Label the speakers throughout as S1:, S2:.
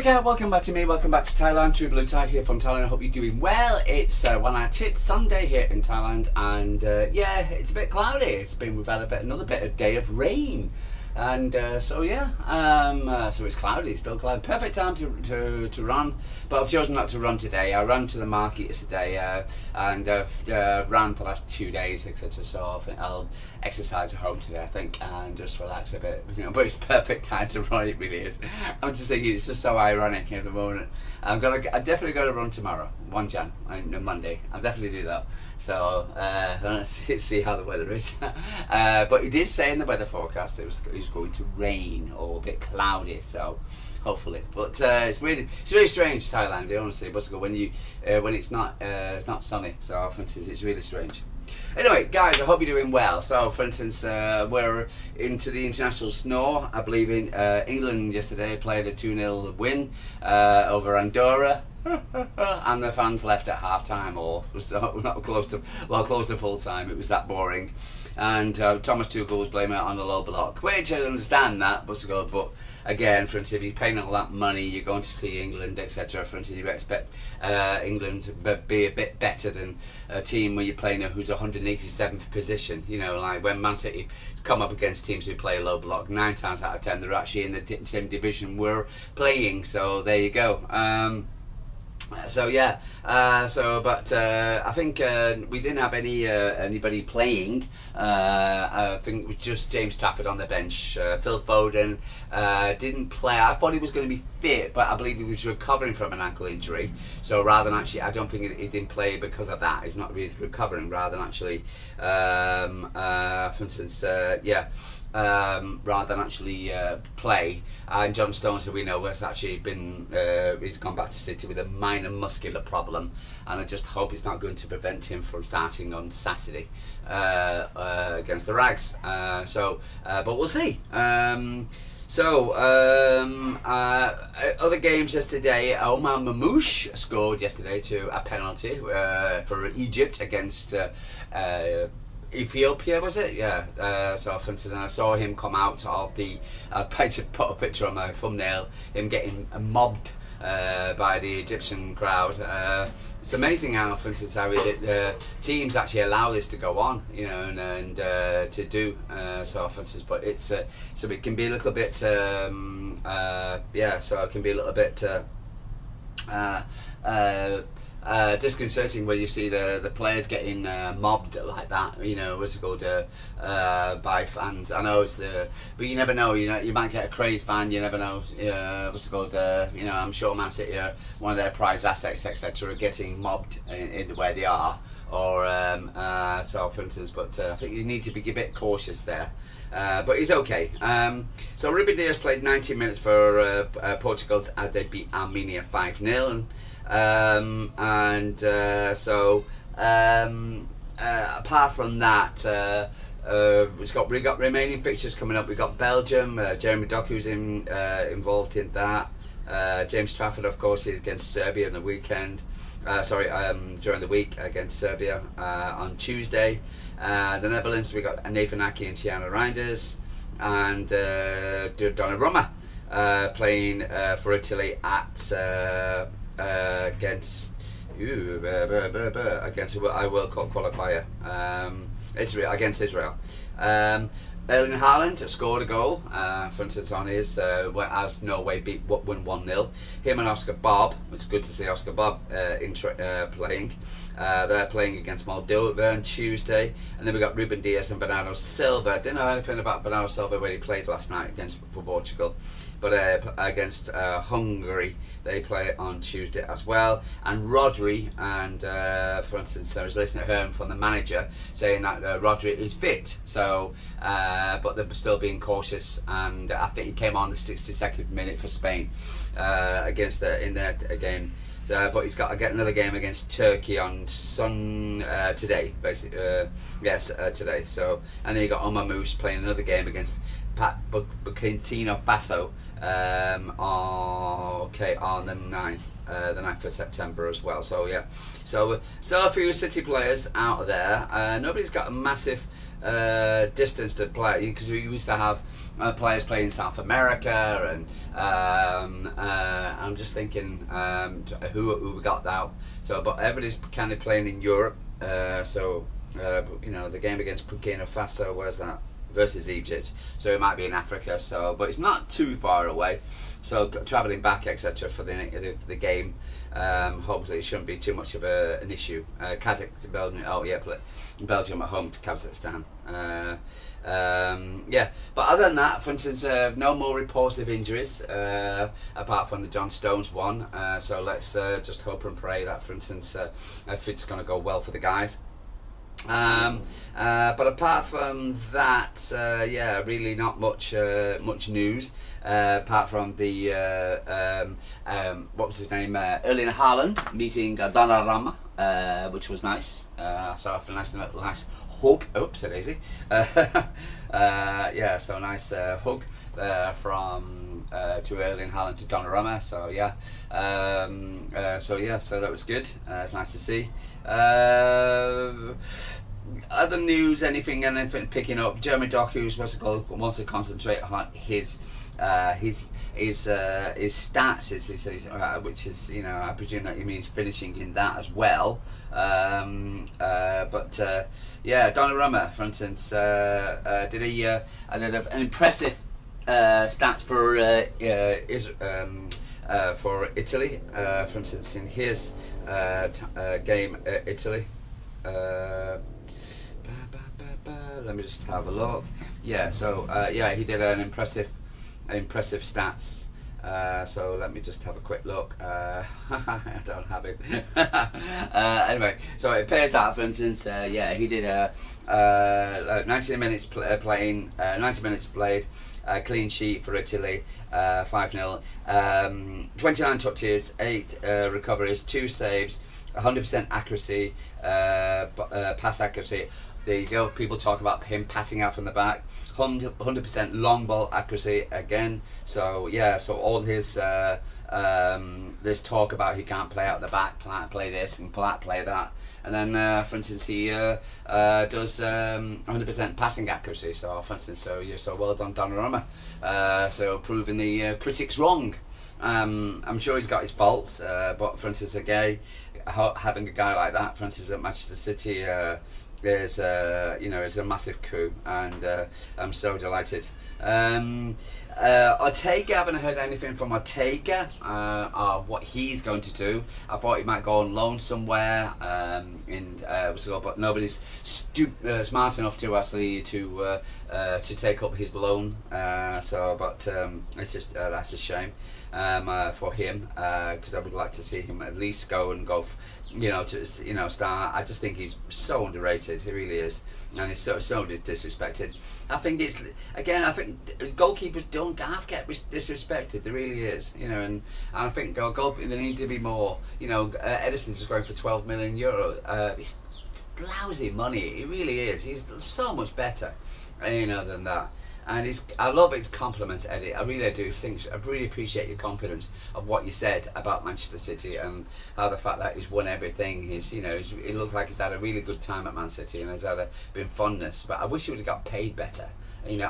S1: Okay, welcome back to me, welcome back to Thailand. True Blue Thai here from Thailand. I hope you're doing well. It's one night tit Sunday here in Thailand, and yeah, it's a bit cloudy. We've had another bit of day of rain, and so yeah, so it's cloudy, it's still cloudy. Perfect time to run, but I've chosen not to run today. I ran to the market yesterday and ran for the last 2 days, etc. So I think I'll exercise at home today, I think, and just relax a bit, you know. But it's perfect time to run, it really is. I'm just thinking it's just so ironic at the moment. I'm definitely going to run tomorrow, 1 Jan, on Monday. I'll definitely do that. So let's see how the weather is. But he did say in the weather forecast it was going to rain or a bit cloudy, so hopefully. But it's really strange, Thailand, honestly. When it's not sunny. So for instance, it's really strange. Anyway, guys, I hope you're doing well. So, for instance, we're into the international snow. I believe in England yesterday played a 2-0 win over Andorra. And the fans left at half time, or not close to full time. It was that boring. And Thomas Tuchel was blaming it on the low block, which I understand that, but again, for instance, if you're paying all that money, you're going to see England, etc. For instance, you expect England to be a bit better than a team where you're playing who's 187th position. You know, like when Man City come up against teams who play low block, 9 times out of 10 they're actually in the same division we're playing. So there you go. So yeah, but I think we didn't have anybody playing. I think it was just James Trafford on the bench. Phil Foden didn't play. I thought he was going to be fit, but I believe he was recovering from an ankle injury. So rather than actually, I don't think he didn't play because of that. He's not really recovering, rather than actually, for instance, rather than actually play. And John Stones, who we know has actually been, he's gone back to City with a minor muscular problem, and I just hope it's not going to prevent him from starting on Saturday against the Rags. But we'll see. Other games yesterday, Omar Mamouche scored yesterday to a penalty for Egypt against Ethiopia, was it? Yeah. So for instance, I saw him come out of the. I've put a picture on my thumbnail. Him getting mobbed by the Egyptian crowd. It's amazing how, for instance, teams actually allow this to go on, you know, and to do so. For instance, but it's so it can be a little bit. So it can be a little bit. Disconcerting when you see the players getting mobbed like that, you know, what's it called, by fans. I know but you never know, you know, you might get a crazed fan, you never know, what's it called, you know, I'm sure Man City are one of their prized assets, etc., are getting mobbed in the way they are, or so for instance, but I think you need to be a bit cautious there. But he's okay. So Ruben Dias played 90 minutes for Portugal as they beat Armenia 5-0. Apart from that, we got remaining fixtures coming up. We got Belgium. Jeremy Doku's involved in that. James Trafford, of course, is against Serbia on the weekend. During the week against Serbia on Tuesday. The Netherlands, we got Nathan Ake and Tiana Reinders, and Donna playing for Italy at. Against a World Cup qualifier, against Israel. Erling Haaland scored a goal, for instance, on his as Norway won 1-0. Him and Oscar Bobb. It's good to see Oscar Bobb playing. They're playing against Moldova on Tuesday, and then we got Ruben Dias and Bernardo Silva. Didn't know anything about Bernardo Silva when he played last night for Portugal, but against Hungary they play on Tuesday as well. And Rodri, and for instance, I was listening to him from the manager saying that Rodri is fit, so but they're still being cautious, and I think he came on the 62nd minute for Spain in their game. But he's got to get another game against Turkey on today, basically. Today. So, and then you got Omar Mamouche playing another game against Burkina Faso on the 9th of September as well. So yeah, so still a few City players out there. Nobody's got a massive distance to play, because we used to have players playing in South America, and I'm just thinking who we got now. So, but everybody's kind of playing in Europe. The game against Burkina Faso, where's that? Versus Egypt, so it might be in Africa. So, but it's not too far away. So travelling back, etc., for the game. Hopefully, it shouldn't be too much of an issue. Kazakhstan, Belgium. Oh yeah, Belgium at home to Kazakhstan. But other than that, for instance, no more reports of injuries apart from the John Stones one. So let's just hope and pray that, for instance, if it's going to go well for the guys. But apart from that, really not much news. Apart from the what was his name, Erling Haaland meeting Donna, which was nice. So after a nice hug, oops, so daisy. So nice hug from to Erling Haaland to Donna. So so that was good. Nice to see. Other news, anything picking up? Jeremy Doku wants to concentrate on his stats, which is, I presume that he means finishing in that as well. Donnarumma, for instance, did an impressive stats for Italy, for instance, in his game Italy. Let me just have a look. He did an impressive stats. So let me just have a quick look. I don't have it. Anyway, so it appears that, for instance, he did 90 minutes playing, 90 minutes played, clean sheet for Italy, 5-0, 29 touches, 8 recoveries, 2 saves, 100% accuracy, pass accuracy. There you go. People talk about him passing out from the back. 100% long ball accuracy again. So all his this talk about he can't play out the back, play this and play that, and then for instance he does 100% passing accuracy. So for instance, so well done, Donnarumma. So proving the critics wrong. I'm sure he's got his faults, but for instance, having a guy like that, for instance, at Manchester City. Is a massive coup, and I'm so delighted. Ortega, I haven't heard anything from Ortega what he's going to do. I thought he might go on loan somewhere, but nobody's smart enough to actually to take up his loan. It's just that's a shame for him, because I would like to see him at least go. Start. I just think he's so underrated. He really is, and he's so disrespected. I think goalkeepers don't half get disrespected. There really is, and I think goalkeepers, they need to be more. Edison's just going for €12 million. It's lousy money. It really is. He's so much better, than that. And I love his compliments, Eddie. I really do. I really appreciate your confidence of what you said about Manchester City, and how the fact that he's won everything. It looks like he's had a really good time at Man City, and has been fondness. But I wish he would have got paid better.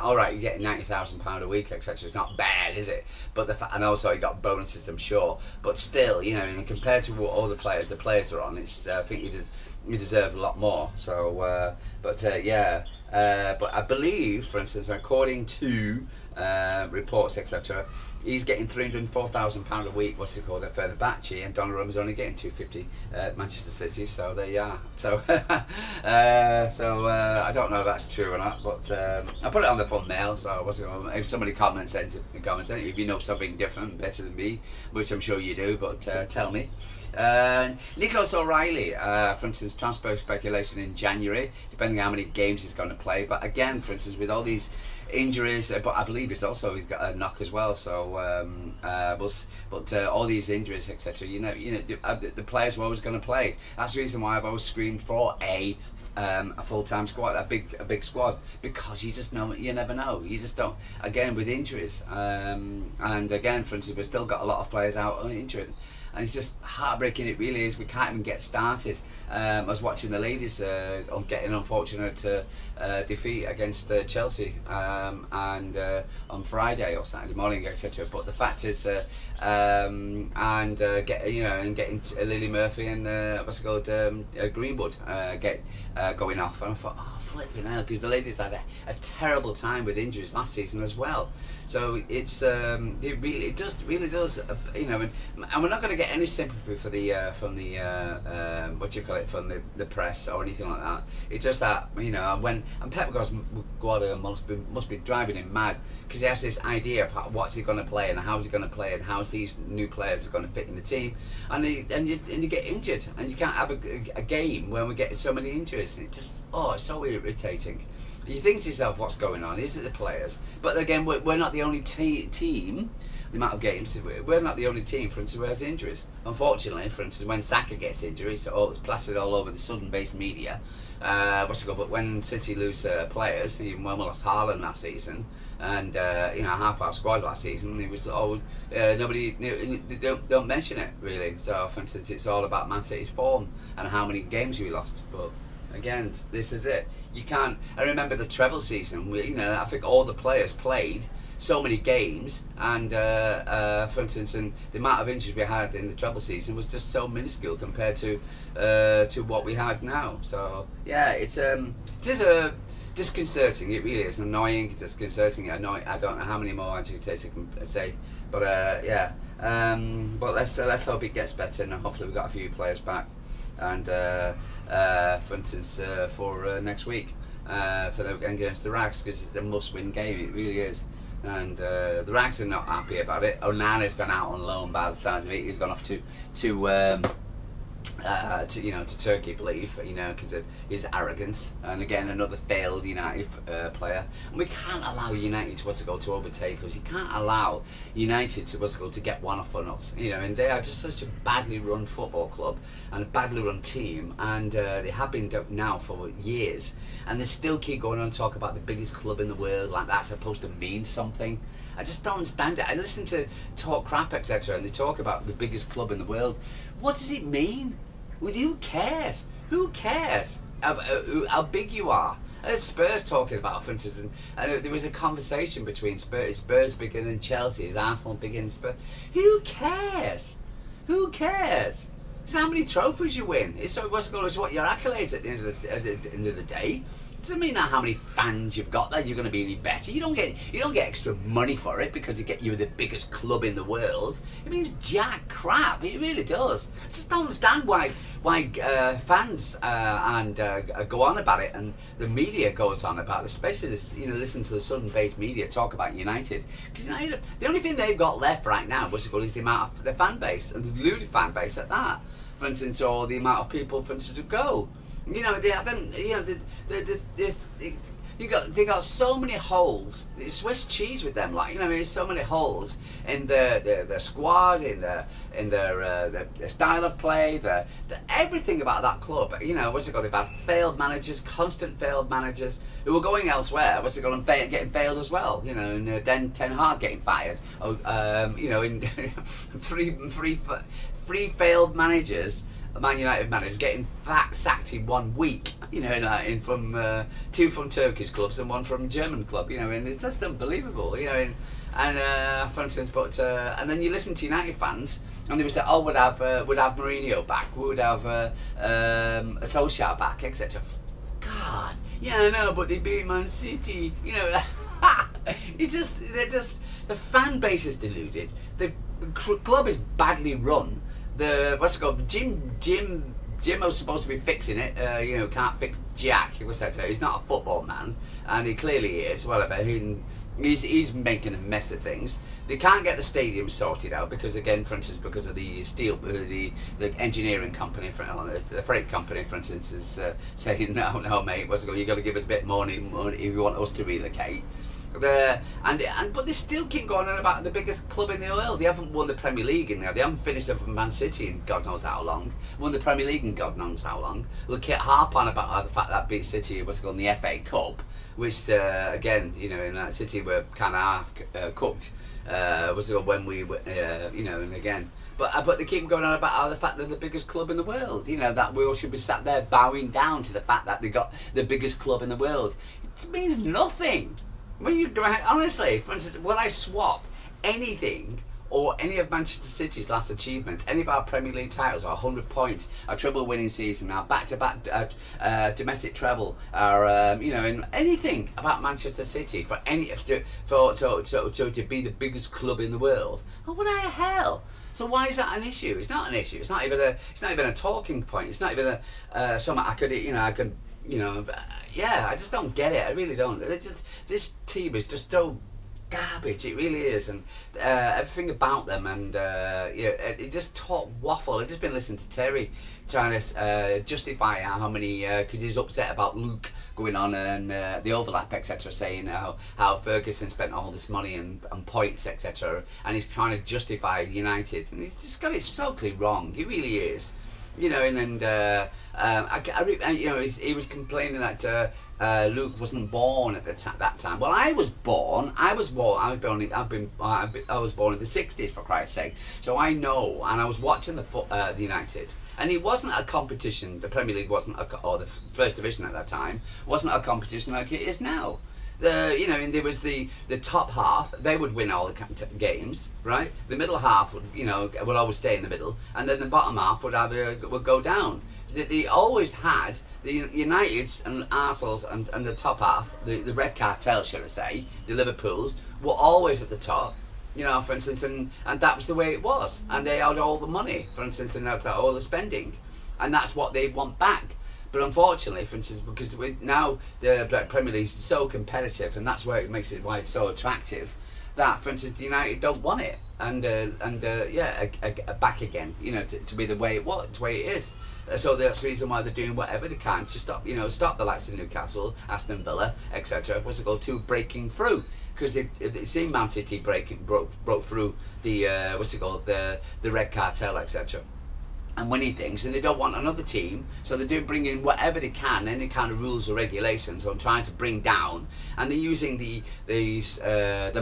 S1: All right, you're getting £90,000 a week, etc. It's not bad, is it? But and also he got bonuses, I'm sure. But still, compared to what all the players are on, I think you deserve a lot more. So, but I believe, for instance, according to reports, etc., he's getting £304,000 a week. What's it called at Fenerbahce, and Donnarumma's only getting £250 at Manchester City. So there you are. So, I don't know if that's true or not, but I put it on the thumbnail. So if somebody comments, if you know something different, better than me, which I'm sure you do, but tell me. Nicholas O'Reilly, for instance, transfer speculation in January, depending on how many games he's going to play. But again, for instance, with all these injuries, but I believe he's got a knock as well. So, all these injuries, etc. The players were always going to play. That's the reason why I've always screamed for a full-time squad, a big squad, because you never know. You just don't. Again, with injuries, and again, for instance, we've still got a lot of players out injured. and it's just heartbreaking. It really is. We can't even get started. I was watching the ladies getting unfortunate defeat against Chelsea and on Friday or Saturday morning, etc. But the fact is, getting Lily Murphy and Greenwood going off, and I thought, oh flipping hell, because the ladies had a terrible time with injuries last season as well. So it's it really does and we're not going to get any sympathy for the from the press or anything like that. It's just that when Pep Guardiola must be driving him mad, because he has this idea of what's he going to play and how's he going to play and how these new players are going to fit in the team, and you get injured and you can't have a game when we get so many injuries. It just it's so irritating. You think to yourself, what's going on? Is it the players? But again, we're not the only team. The amount of games, we're not the only team, for instance, who has injuries. Unfortunately, for instance, when Saka gets injuries, it's plastered all over the Southern-based media. But when City lose players, even when we lost Haaland last season, and half our squad last season, it was nobody don't mention it really. So, for instance, it's all about Man City's form and how many games we lost. But again, this is it. You can't. I remember the treble season. I think all the players played so many games, and for instance, and the amount of injuries we had in the treble season was just so minuscule compared to what we had now. So yeah, it is disconcerting. It really is annoying, disconcerting. I don't know how many more adjectives I can say, but but let's hope it gets better, and hopefully we've got a few players back. And for instance, for next week against the Rags, because it's a must-win game. It really is. And the Rags are not happy about it. Onana's gone out on loan by the sounds of it. He's gone off to Turkey, I believe, because of his arrogance. And again, another failed United player. And we can't allow United to overtake us. You can't allow United to get one off on us. And they are just such a badly run football club and a badly run team, and they have been now for years. And they still keep going on and talk about the biggest club in the world, like that's supposed to mean something. I just don't understand it. I listen to Talk Crap, etc., and they talk about the biggest club in the world. What does it mean? Who cares? Who cares how big you are? Spurs talking about, for instance, and there was a conversation between Spurs bigger than Chelsea, is Arsenal bigger than Spurs? Who cares? Who cares? It's how many trophies you win. It's what your accolades at the end of the day. It doesn't mean how many fans you've got that you're going to be any better. You don't get extra money for it because you're the biggest club in the world. It means jack crap. It really does. I just don't understand why fans go on about it, and the media goes on about it, especially this. Listen to the Southern-based media talk about United, because United, the only thing they've got left right now, is the amount of their fan base, and the deluded fan base at that. For instance, or the amount of people, for instance, who go. They haven't. They got so many holes. It's Swiss cheese with them. There's so many holes in their squad, in their style of play, everything about that club. They've had failed managers, constant failed managers who are going elsewhere. Getting failed as well. And then Ten Hag getting fired. In three failed managers. Man United managers getting sacked in 1 week, from two from Turkish clubs and one from German club, and it's just unbelievable, for instance, and then you listen to United fans, and they would say, would have Mourinho back, would have Solskjaer back, etc. God, I know, but they beat Man City, the fan base is deluded, the club is badly run. Jim was supposed to be fixing it. Can't fix jack. He's not a football man, and he clearly is. Whatever. He's making a mess of things. They can't get the stadium sorted out because, again, for instance, because of the steel, the engineering company, the freight company, for instance, is saying no, mate. You got to give us a bit more money if you want us to relocate. But they still keep going on about the biggest club in the world. They haven't won the Premier League in there. They haven't finished up with Man City in God knows how long. Won the Premier League in God knows how long. They'll keep harp on about the fact that beat City in the FA Cup, which again, in that City were kind of half cooked. When we, and again. But they keep going on about the fact they're the biggest club in the world. You know, that we all should be sat there bowing down to the fact that they got the biggest club in the world. It means nothing. When you honestly, for instance, would I swap anything or any of Manchester City's last achievements, any of our Premier League titles, our 100 points, our treble winning season, our back-to-back domestic treble, our in anything about Manchester City for to be the biggest club in the world? Oh, what the hell? So why is that an issue? It's not an issue. It's not even a talking point. It's not even something I could I just don't get it. I really don't. This team is just so garbage. It really is, and everything about them, and it just talk waffle. I've just been listening to Terry trying to justify how many, because he's upset about Luke going on and the overlap, etc., saying how Ferguson spent all this money and points, etc., and he's trying to justify United, and he's just got it so clearly wrong. He really is. You know, he was complaining that Luke wasn't born at that time. Well, I was born in the '60s, for Christ's sake. So I know, and I was watching the United, and it wasn't a competition. The Premier League wasn't, or the First Division at that time wasn't a competition like it is now. And there was the top half. They would win all the games, right? The middle half would always stay in the middle, and then the bottom half would go down. They always had the Uniteds and Arsenals and the top half, the red cartel, should I say, the Liverpools were always at the top. For instance, and that was the way it was, and they had all the money, for instance, and all the spending, and that's what they want back. But unfortunately, for instance, because now the Premier League is so competitive, and that's why it's so attractive, that, for instance, the United don't want it, and back again, to be the way it was, the way it is. So that's the reason why they're doing whatever they can to stop the likes of Newcastle, Aston Villa, etc. To breaking through, because they've seen Man City broke through the the red cartel, etc. and winning things, and they don't want another team, so they do bring in whatever they can, any kind of rules or regulations on trying to bring down, and they're using the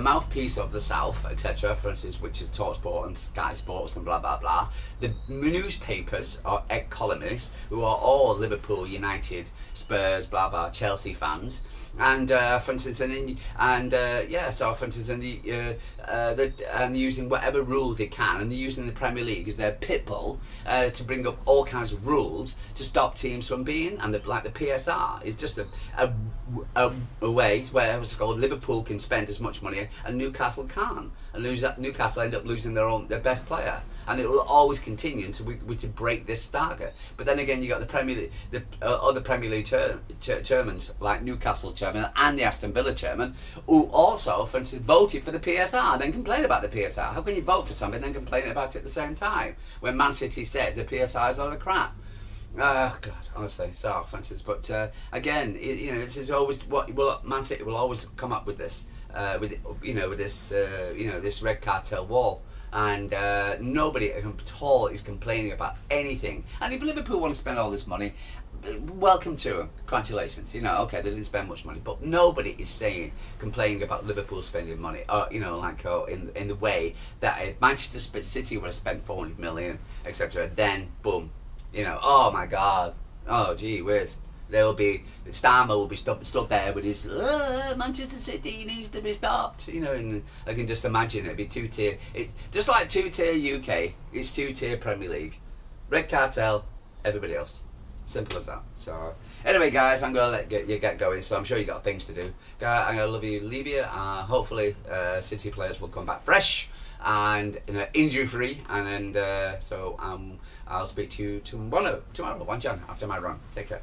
S1: mouthpiece of the South, etc., for instance, which is TalkSport and Sky Sports and blah blah blah, the newspapers or columnists who are all Liverpool, United, Spurs, blah blah, Chelsea fans, and for instance, and using whatever rule they can, and they're using the Premier League as their pit bull to bring up all kinds of rules to stop teams from being, and the PSR is just a way where Liverpool can spend as much money and Newcastle can't, and Newcastle end up losing their best player, and it will always continue until we to break this saga. But then again, you got the Premier League, the other Premier League chairmen like Newcastle chairman and the Aston Villa chairman, who also, for instance, voted for the PSR and then complain about the PSR. How can you vote for something and then complain about it at the same time when Man City said the PSR is a load of crap? God, honestly, so offensive. But again, this is always Man City will always come up with this, this red cartel wall, and nobody at all is complaining about anything. And if Liverpool want to spend all this money, welcome to them. Congratulations. Okay, they didn't spend much money, but nobody is complaining about Liverpool spending money, in the way that Manchester City would have spent 400 million, etc. Then boom. Oh my God, oh gee whiz, Starmer will be stood there with his Manchester City needs to be stopped, and I can just imagine it'd be two-tier. It's just like two-tier UK, it's two-tier Premier League, red cartel, everybody else, simple as that. So anyway, guys, I'm gonna let you get going, so I'm sure you got things to do. I'm gonna leave you. Hopefully City players will come back fresh and injury free, and then I'll speak to you tomorrow, 1 Jan, after my run. Take care.